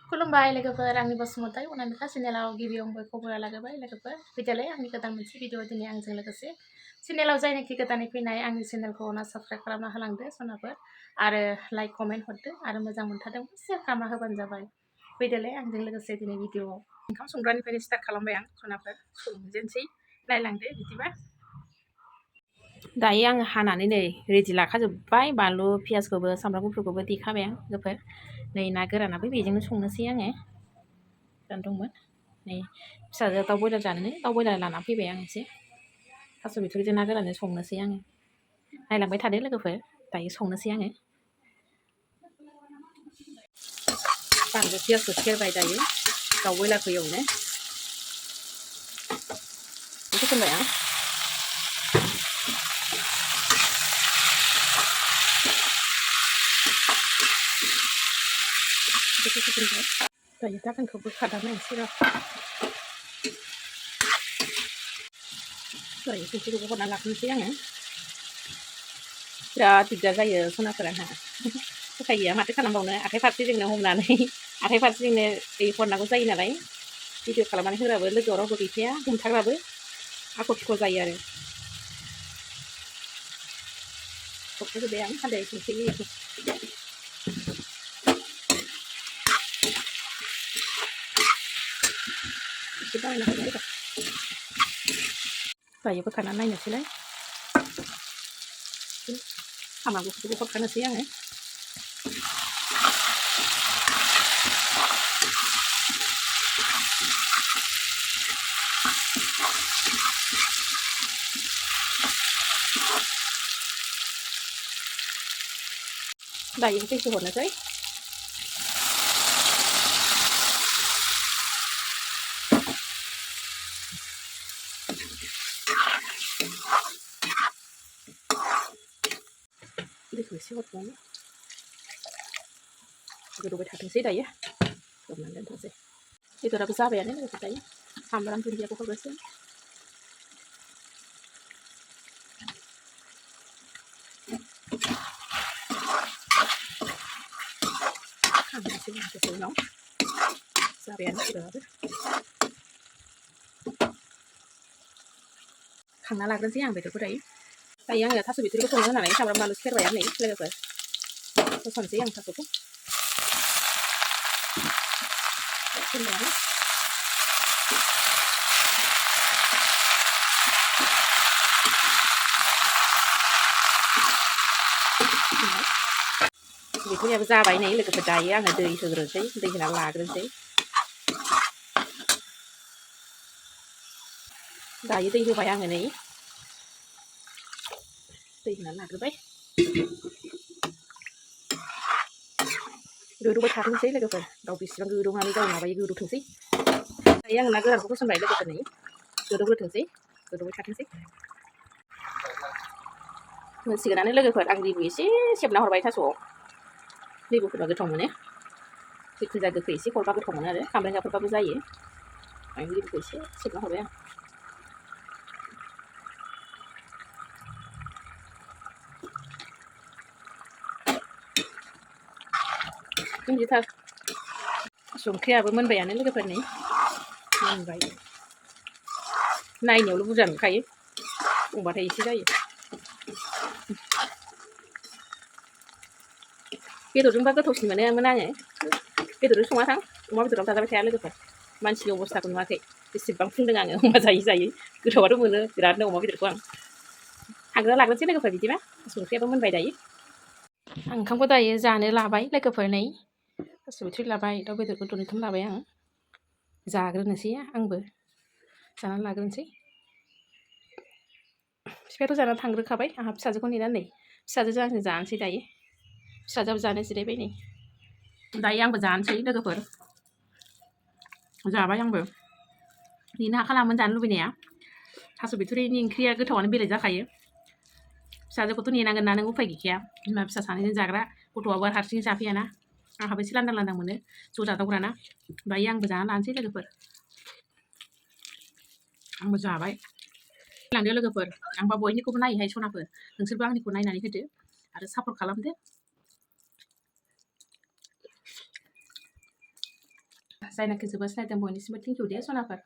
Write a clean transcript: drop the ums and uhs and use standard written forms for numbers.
खुलुमबाय लोगोफोर आंनि बसुमतारी अनामिका चेनेलाव गिबियाव बयखौबो लागोबाय लोगोफोर फैदोलाय आंनि गोदान मोनसे भिडिअ दिनै आंजों लोगोसे चेनेलाव जायनाखि गोदानै फैनाय आंनि चेनेलखौ अना साबस्क्राइब खालामना होलांदो सनाफोर आरो लाइक कमेन्ट हरदो आरो मोजां मोनथारदोंबा शेयार खालामना होबानो जाबाय फैदोलाय आंजों लोगोसे दिनै भिडिअआव ओंखाम संग्रानिफ्रायनो स्टार्ट खालामबाय आं सनाफोर संजेनसै नायलांदो बिदिबा दायो आङो हानानै नै रेडि लाखाजोब्बाय बानलु पियासखौबो सामब्राम गुफुरखौबो देखाबाय आं लोगोफोर नै ना गोरानाबो बेजोंनो संनोसै आङो गोरान दंमोन नै फिसाजोआ दाउ बयलार जानोनो दाउ बयलार लाना फैबाय आं एसे थास' बिथ'रिजों ना गोरानजों संनोसै आङो नायलांबाय थादो लोगोफोर दायो संनोसै आङो बानलु पियासखौ सेरबाय दायो दाउ बयलारखौ एवनो बेखौ दोनबाय आं दायो दाखोनखौ बोखारनानै एसे दायो संख्रिखौबो हरना लाखिनोसै आङो बिराद दिगदार जायो सनाफोराहा उफाय गैया माथो खालामबावनो आखाइ फारसेजोंनो हमनानै आखाइ फारसेजोंनो दै हरनांगौ जायो नालाय भिडिअ खालामनानै होग्राबो लोगोआव रावबो गैखाया हमथाग्राबो आख' फिख' जायो आरो होबाय आं हालदै संख्रि एसे बानायना होबाय दायो बोखारनानै नायनोसैलाय सामब्राम गुफुरखौबो हरखानोसै आङो दायो दैखौ हरनोसै दैखौ एसे हरबावनो गोदौबाय थाथोंसै दायो खोबनानै दोनथ'सै बेदराबो जाबायानो लोगोफोर दायो सामब्राम दुन्दियाखौ हरनोसै खांनोसै उनाव जाबायानो बेदराबो खांना लाग्रोनोसै आं बेदरखौ दायो आङो थास' बिथ'रिखौ संनो होनानै सामब्राम बानलु सेरबाय आं नै लोगोफोर होसनसै आं थास'खौ बिथ'रियाबो जाबाय नै लोगोफोर दायो आङो दै होग्रोनोसै दै होनानै लाग्रोनोसै दायो दै होबाय आङो नै दै होनानै लाग्रोबाय गोदौबाय थाथोंसै लोगोफोर दाउ बेसेबां गोदौनानै गाव माबायो गोदौथोंसै दायो आं ना गोरानखौ होसनबाय लोगोफोर नै गोदौग्रोथोंसै गोदौबाय थाथोंसै मोनसिगोनानो लोगोफोर आं लेबु एसे सेबना हरबाय थास'आव लेबुफोरबा गोथाव मोनो गोखै जा गोखै एसे हरबा गोथाव मोनो आरो खामब्रेंगाफोरबाबो जायो आं लेबुखौ एसे सेबना हरबाय आं बिदिथार संख्रियाबो मोनबायानो लोगोफोर नै मोनबाय नायनायावल' बुरजा नुखायो संबाथाय एसे जायो बेदरजोंबा गोथावसिन मोनोमोन आङो बेदरजों सङाथां अमा बेदराव जाजाबाय थाया लोगोफोर मानसिनि अबस्थाखौ नुवाखै बेसेबां फुंदों आङो अमा जायै गोथावाथ' मोनो बिरादनो अमा बेदरखौ आं हांग्रा लाग्रोनोसै लोगोफोर बिदिबा संख्रियाबो मोनबाय दायो आं ओंखामखौ दायो जानो लाबाय लोगोफोर नै थास' बिथ'रि लाबाय दाउ बेदरखौ दरनैथाम लाबाय आं जाग्रोनोसै आंबो जानानै लाग्रोनोसै बिफायाथ' जानानै थांग्रोखाबाय आंहा फिसाजोखौ नेनानै नै फिसाजोजों आंजों जानोसै दायो फिसाजोआबो जानो जिरायबाय नै दायो आंबो जानोसै लोगोफोर जाबाय आंबो नेनो हाखालामोन जानो लुबैनाया थास' बिथ'रिनि ओंख्रिया गोथावानो बेलेग जाखायो फिसाजोखौथ' नेनांगोन ना नों उफाय गैखाया बिमा फिसा सानैजों जाग्रा गथ'आबो हारसिं जाफैयाना आंहाबो एसे लांदां लांदां मोनो ज' जादावग्राना दायो आंबो जाना लानोसै लोगोफोर आंबो जाबाय लांदो लोगोफोर आंबा बयनिखौबो नायोहाय सनाफोर नोंसोरबो आंनिखौ नायनानै होदो आरो सापर्ट खालामदो जायनाखि जोबोद सिनायदों बयनिसिमबो थेंक इउ दे सनाफोर।